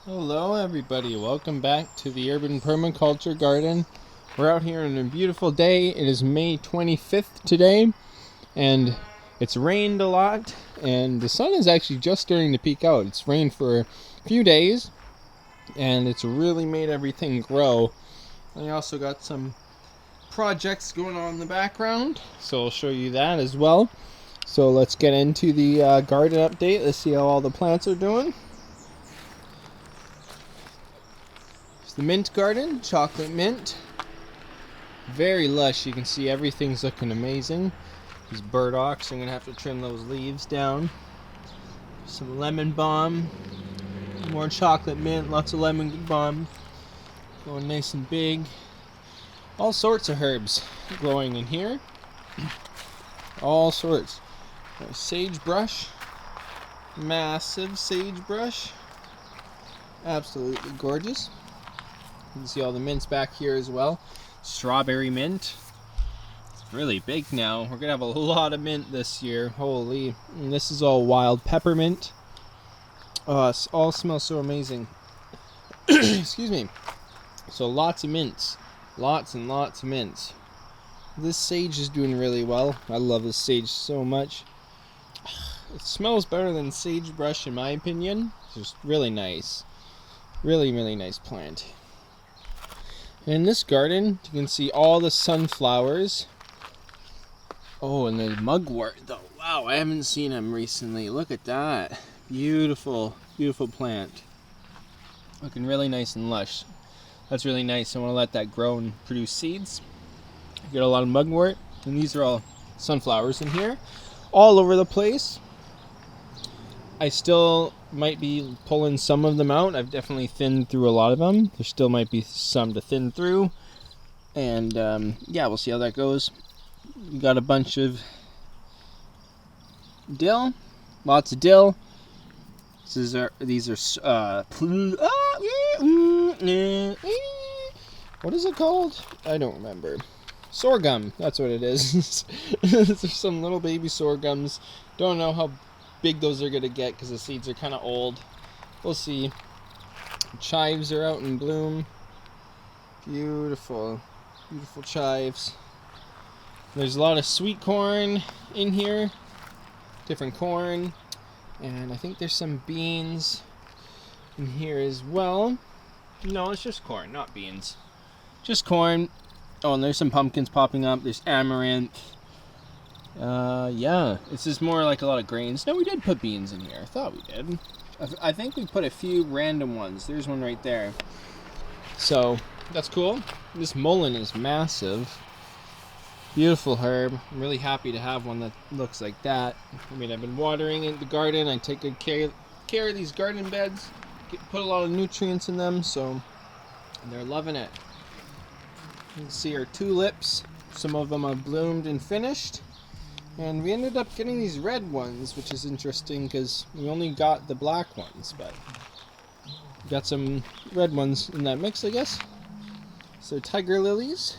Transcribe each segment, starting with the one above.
Hello everybody, welcome back to the Urban Permaculture Garden. We're out here on a beautiful day. It is May 25th today, and it's rained a lot, and the sun is actually just starting to peek out. It's rained for a few days, and it's really made everything grow. I also got some projects going on in the background, so I'll show you that as well. So let's get into the garden update. Let's see how all the plants are doing. The mint garden, chocolate mint, very lush. You can see everything's looking amazing. These burdocks, I'm gonna have to trim those leaves down. Some lemon balm, more chocolate mint, lots of lemon balm, going nice and big. All sorts of herbs growing in here, all sorts. Sagebrush, massive sagebrush, absolutely gorgeous. You can see all the mints back here as well. Strawberry mint. It's really big now. We're gonna have a lot of mint this year. Holy. And this is all wild peppermint. Oh, it all smells so amazing. Excuse me. So lots of mints. Lots and lots of mints. This sage is doing really well. I love this sage so much. It smells better than sagebrush in my opinion. It's just really nice. Really, really nice plant. In this garden, you can see all the sunflowers. Oh, and the mugwort, though. Wow, I haven't seen them recently. Look at that. Beautiful, beautiful plant. Looking really nice and lush. That's really nice. I want to let that grow and produce seeds. Get a lot of mugwort. And these are all sunflowers in here. All over the place. I still might be pulling some of them out. I've definitely thinned through a lot of them. There still might be some to thin through. And yeah, we'll see how that goes. We got a bunch of dill. Lots of dill. These are what is it called? I don't remember. Sorghum, that's what it is. There's some little baby sorghums. Don't know how big those are gonna get because the seeds are kind of old. We'll see. Chives are out in bloom. Beautiful, beautiful chives. There's a lot of sweet corn in here, different corn, and I think there's some beans in here as well. No, it's just corn, not beans. Just corn. Oh, and there's some pumpkins popping up. There's amaranth. Yeah, this is more like a lot of grains. No, we did put beans in here. I thought we did. I think we put a few random ones. There's one right there. So, that's cool. This mullein is massive. Beautiful herb. I'm really happy to have one that looks like that. I mean, I've been watering in the garden. I take good care of these garden beds. Put a lot of nutrients in them, so they're loving it. You can see our tulips. Some of them have bloomed and finished. And we ended up getting these red ones, which is interesting because we only got the black ones, but we got some red ones in that mix, I guess. So tiger lilies,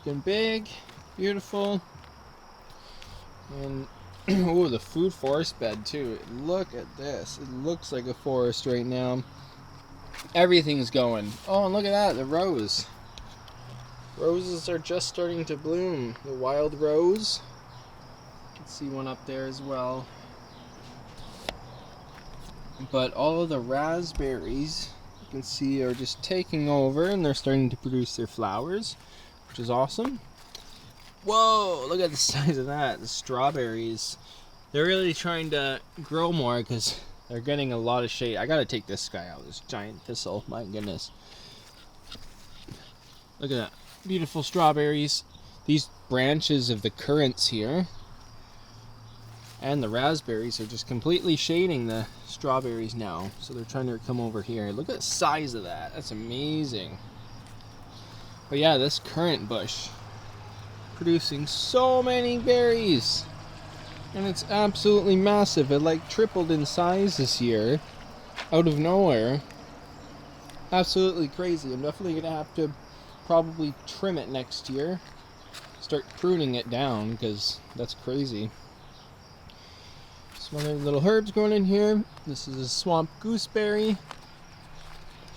getting big, beautiful, and oh, the food forest bed too. Look at this; it looks like a forest right now. Everything's going. Oh, and look at that, the rose. Roses are just starting to bloom. The wild rose. See one up there as well. But all of the raspberries you can see are just taking over and they're starting to produce their flowers, which is awesome. Whoa, look at the size of that. The strawberries, they're really trying to grow more because they're getting a lot of shade. I gotta take this guy out, this giant thistle. My goodness, look at that, beautiful strawberries. These branches of the currants here and the raspberries are just completely shading the strawberries now. So they're trying to come over here. Look at the size of that. That's amazing. But yeah, this currant bush producing so many berries. And it's absolutely massive. It like tripled in size this year. Out of nowhere. Absolutely crazy. I'm definitely going to have to probably trim it next year. Start pruning it down because that's crazy. Some other little herbs going in here. This is a swamp gooseberry.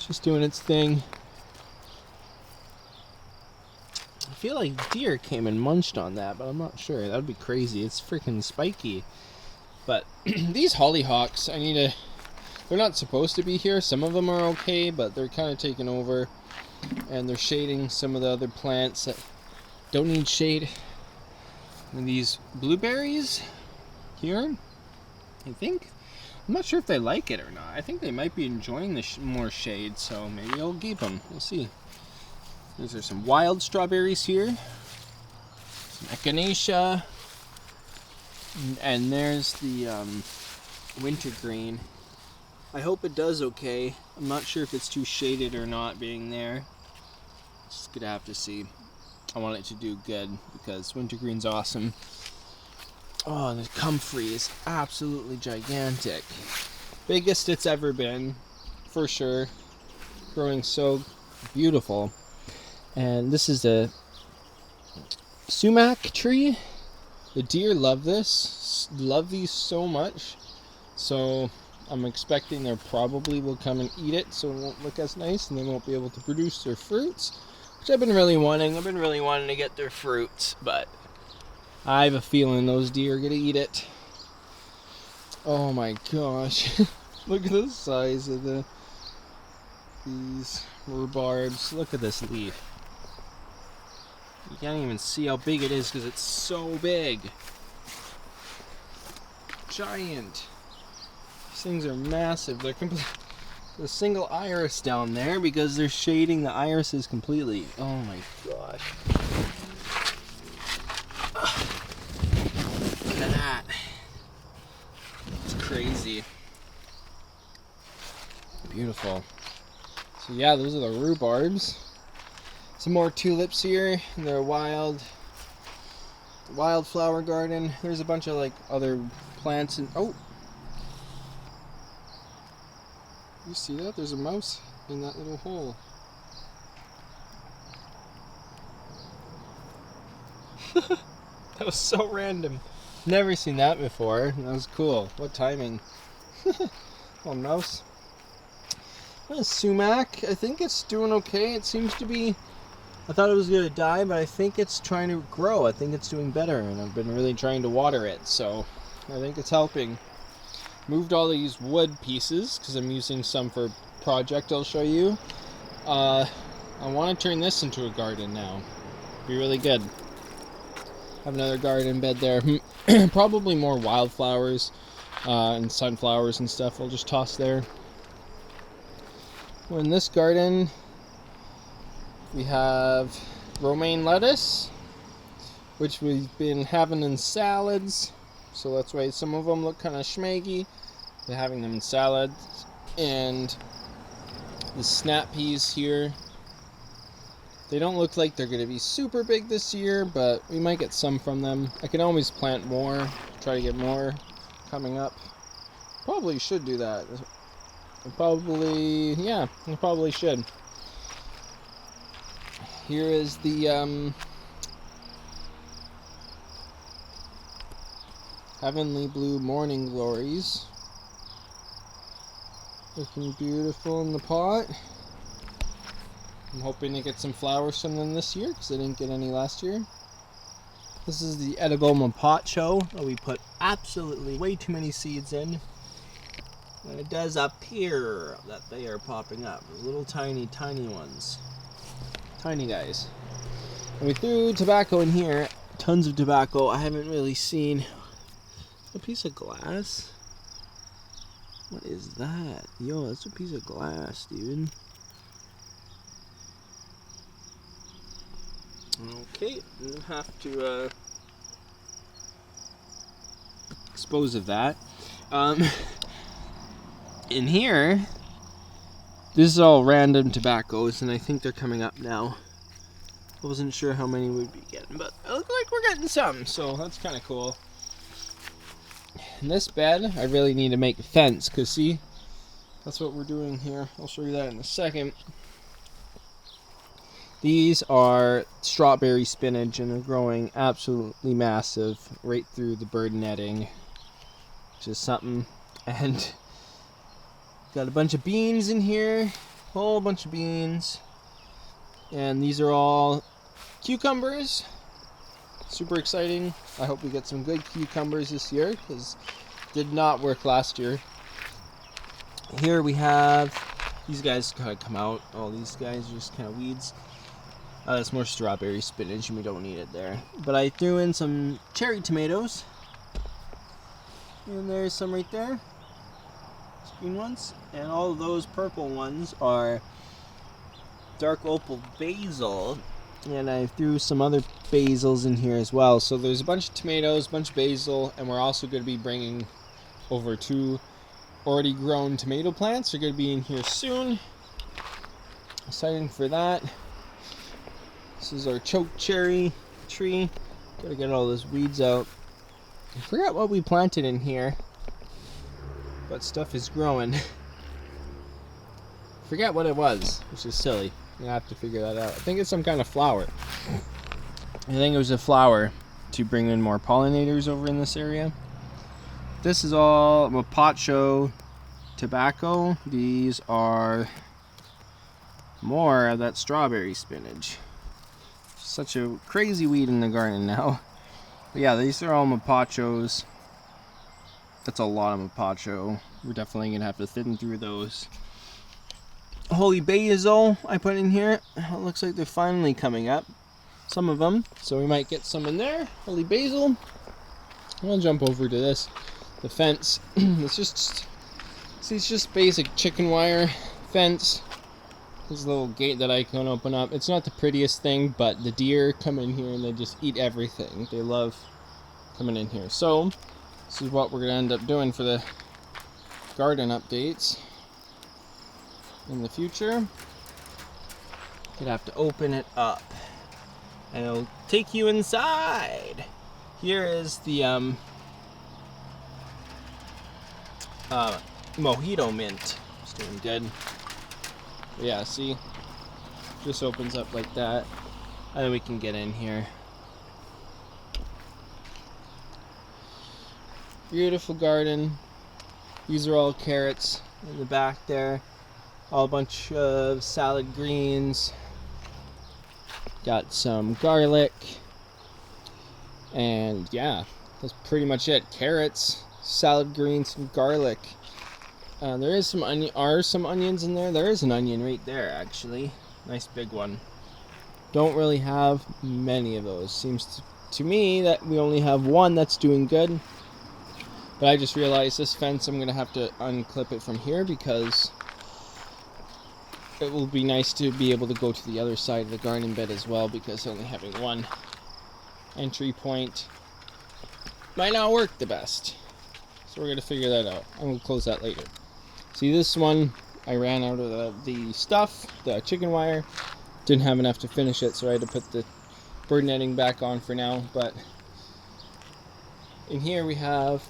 Just doing its thing. I feel like deer came and munched on that, but I'm not sure. That would be crazy. It's freaking spiky. But these hollyhocks, they're not supposed to be here. Some of them are okay, but they're kind of taking over. And they're shading some of the other plants that don't need shade. And these blueberries here, I think. I'm not sure if they like it or not. I think they might be enjoying the more shade, so maybe I'll keep them. We'll see. These are some wild strawberries here. Some echinacea. And there's the wintergreen. I hope it does okay. I'm not sure if it's too shaded or not being there. Just gonna have to see. I want it to do good because wintergreen's awesome. Oh, the comfrey is absolutely gigantic. Biggest it's ever been, for sure. Growing so beautiful. And this is a sumac tree. The deer love this, love these so much. So I'm expecting they probably will come and eat it, so it won't look as nice, and they won't be able to produce their fruits, which I've been really wanting. I've been really wanting to get their fruits, but I have a feeling those deer are gonna eat it. Oh my gosh. Look at the size of these rhubarbs. Look at this leaf. You can't even see how big it is because it's so big. Giant. These things are massive. They're the single iris down there because they're shading the irises completely. Oh my gosh. Look at that. It's crazy. Beautiful. So yeah, those are the rhubarbs. Some more tulips here in their wildflower garden. There's a bunch of like other plants and oh, you see that? There's a mouse in that little hole. That was so random. Never seen that before. That was cool. What timing? Oh, mouse. That sumac. I think it's doing okay. It seems to be. I thought it was going to die, but I think it's trying to grow. I think it's doing better, and I've been really trying to water it, so I think it's helping. Moved all these wood pieces, because I'm using some for a project I'll show you. I want to turn this into a garden now. Be really good. Have another garden bed there. Probably more wildflowers and sunflowers and stuff I'll just toss there. Well, in this garden, we have romaine lettuce, which we've been having in salads. So that's why some of them look kind of schmaggy. We're having them in salads. And the snap peas here. They don't look like they're going to be super big this year, but we might get some from them. I can always plant more, try to get more coming up. Probably should do that. I probably should. Here is the Heavenly Blue Morning Glories. Looking beautiful in the pot. I'm hoping to get some flowers from them this year because I didn't get any last year. This is the edible mapacho that we put absolutely way too many seeds in. And it does appear that they are popping up. Little tiny ones. Tiny guys. And we threw tobacco in here. Tons of tobacco. I haven't really seen a piece of glass. What is that? Yo, that's a piece of glass, dude. Okay, we'll have to dispose of that. In here, this is all random tobaccos, and I think they're coming up now. I wasn't sure how many we'd be getting, but it looks like we're getting some, so that's kind of cool. In this bed, I really need to make a fence, because see, that's what we're doing here. I'll show you that in a second. These are strawberry spinach, and they're growing absolutely massive right through the bird netting, which is something. And got a bunch of beans in here. whole bunch of beans. And these are all cucumbers. Super exciting. I hope we get some good cucumbers this year, because did not work last year. Here we have, these guys kind of come out. All these guys are just kind of weeds. That's more strawberry spinach, and we don't need it there. But I threw in some cherry tomatoes. And there's some right there. Green ones. And all of those purple ones are dark opal basil. And I threw some other basils in here as well. So there's a bunch of tomatoes, a bunch of basil, and we're also going to be bringing over 2 already grown tomato plants. They're going to be in here soon. Excited for that. This is our choke cherry tree. Gotta get all those weeds out. I forgot what we planted in here, but stuff is growing. Forget what it was, which is silly. I'm gonna have to figure that out. I think it's some kind of flower. I think it was a flower to bring in more pollinators over in this area. This is all Permaculture tobacco. These are more of that strawberry spinach. Such a crazy weed in the garden now. But yeah, these are all Mapachos. That's a lot of Mapacho. We're definitely gonna have to thin through those. Holy basil I put in here. It looks like they're finally coming up. Some of them. So we might get some in there. Holy basil. I'll jump over to this. The fence. It's just basic chicken wire fence. There's a little gate that I can open up. It's not the prettiest thing, but the deer come in here and they just eat everything. They love coming in here. So this is what we're gonna end up doing for the garden updates in the future. You'd have to open it up and it'll take you inside. Here is the mojito mint. It's doing good. But yeah, see, just opens up like that, and then we can get in here. Beautiful garden. These are all carrots in the back there. All a bunch of salad greens. Got some garlic. And yeah, that's pretty much it. Carrots, salad greens, and garlic. There is some onions in there. There is an onion right there, actually. Nice big one. Don't really have many of those. Seems to me that we only have one that's doing good. But I just realized this fence, I'm going to have to unclip it from here because it will be nice to be able to go to the other side of the garden bed as well, because only having one entry point might not work the best. So we're going to figure that out. I'm going to close that later. See, this one, I ran out of the stuff, the chicken wire. Didn't have enough to finish it, so I had to put the bird netting back on for now. But in here we have,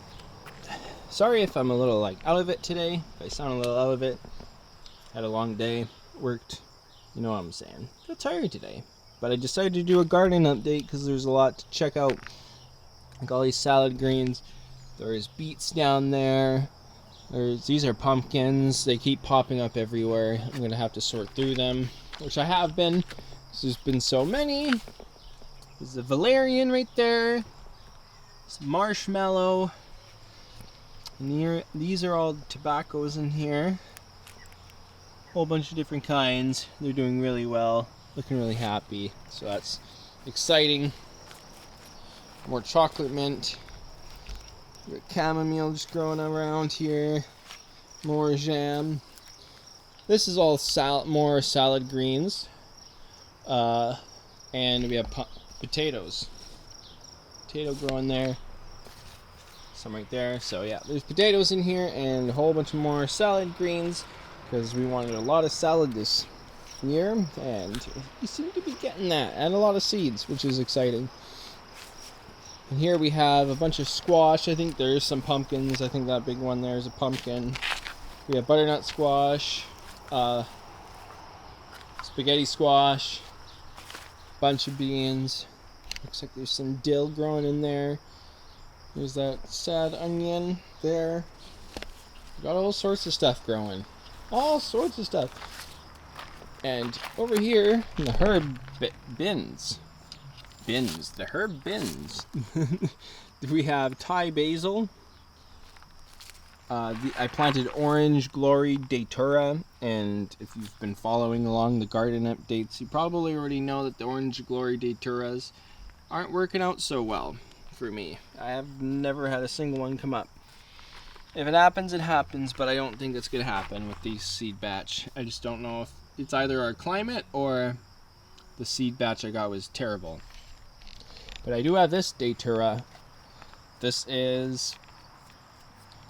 sorry if I'm a little out of it today. If I sound a little out of it. Had a long day, worked, you know what I'm saying. I feel tired today. But I decided to do a garden update because there's a lot to check out. Like all these salad greens. There's beets down there. These are pumpkins. They keep popping up everywhere. I'm going to have to sort through them, which I have been. There's been so many. There's a valerian right there. Some marshmallow. And here, these are all tobaccos in here. Whole bunch of different kinds. They're doing really well. Looking really happy. So that's exciting. More chocolate mint. Got chamomile just growing around here. More jam. This is all more salad greens. And we have potatoes. Potato growing there. Some right there. So yeah, there's potatoes in here and a whole bunch more salad greens because we wanted a lot of salad this year, and we seem to be getting that, and a lot of seeds, which is exciting. And here we have a bunch of squash. I think there's some pumpkins. I think that big one there is a pumpkin. We have butternut squash, spaghetti squash, bunch of beans. Looks like there's some dill growing in there. There's that sad onion there. Got all sorts of stuff growing. All sorts of stuff. And over here in the herb bins, we have Thai basil. I planted orange glory datura, and if you've been following along the garden updates, you probably already know that the orange glory daturas aren't working out so well for me. I have never had a single one come up. If it happens, it happens, but I don't think it's going to happen with these seed batch. I just don't know if it's either our climate or the seed batch I got was terrible. But I do have this datura. This is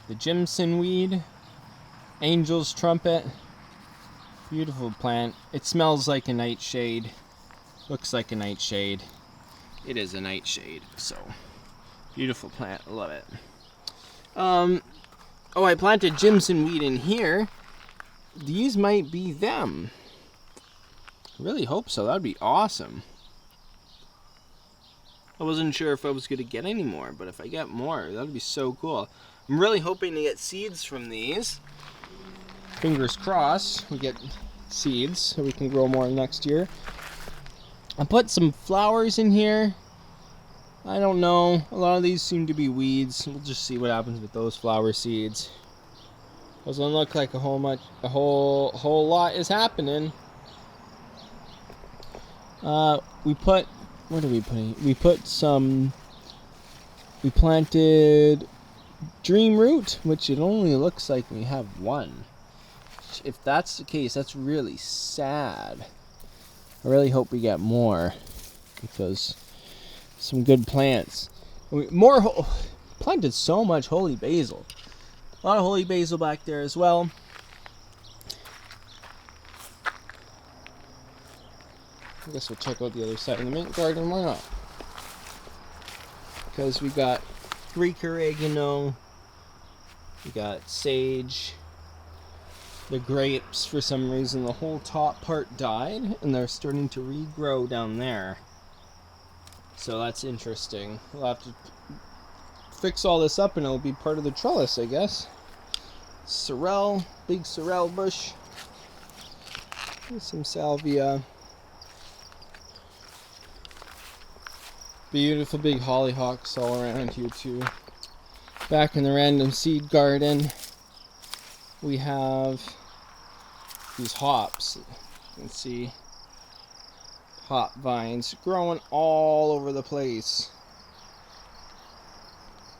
the Jimson weed, Angel's trumpet. Beautiful plant. It smells like a nightshade. Looks like a nightshade. It is a nightshade, so beautiful plant. I love it. Oh, I planted Jimson weed in here. These might be them. I really hope so. That'd be awesome. I wasn't sure if I was going to get any more, but if I get more, that'd be so cool. I'm really hoping to get seeds from these. Fingers crossed we get seeds so we can grow more next year. I put some flowers in here. I don't know. A lot of these seem to be weeds. We'll just see what happens with those flower seeds. Doesn't look like a whole lot is happening. We put, what are we putting? We planted dream root, which it only looks like we have one. If that's the case, that's really sad. I really hope we get more, because some good plants. Planted so much holy basil. A lot of holy basil back there as well. I guess we'll check out the other side of the mint garden. Why not? Because we got Greek oregano, we got sage. The grapes, for some reason, the whole top part died, and they're starting to regrow down there. So that's interesting. We'll have to fix all this up, and it'll be part of the trellis, I guess. Sorrel, big sorrel bush. Here's some salvia. Beautiful big hollyhocks all around here too. Back in the random seed garden, we have these hops. You can see hop vines growing all over the place.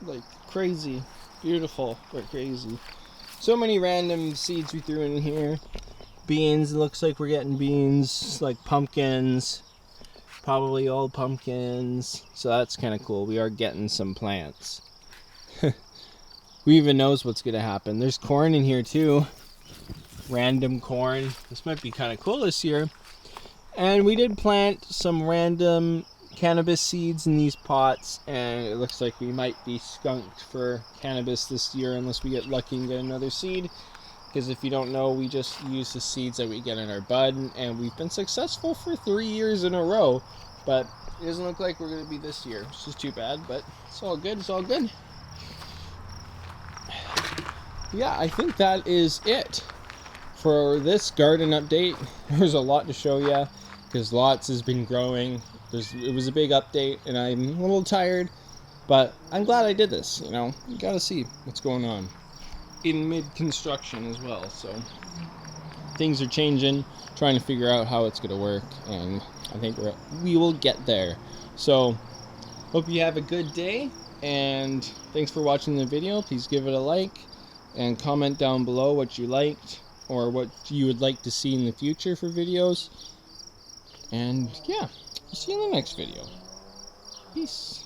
Like crazy. Beautiful, but crazy. So many random seeds we threw in here. Beans, it looks like we're getting beans, like pumpkins. Probably all pumpkins. So that's kind of cool. We are getting some plants. Who even knows what's going to happen? There's corn in here too. Random corn. This might be kind of cool this year. And we did plant some random cannabis seeds in these pots, and it looks like we might be skunked for cannabis this year unless we get lucky and get another seed. Because if you don't know, we just use the seeds that we get in our bud, and we've been successful for 3 years in a row. But it doesn't look like we're going to be this year, which is too bad, but it's all good. It's all good. Yeah, I think that is it for this garden update. There's a lot to show you because lots has been growing. It was a big update, and I'm a little tired, but I'm glad I did this. You know, you gotta see what's going on in mid-construction as well. So things are changing, trying to figure out how it's gonna work, and I think we will get there. So hope you have a good day, and thanks for watching the video. Please give it a like and comment down below what you liked or what you would like to see in the future for videos. And yeah, I'll see you in the next video. Peace.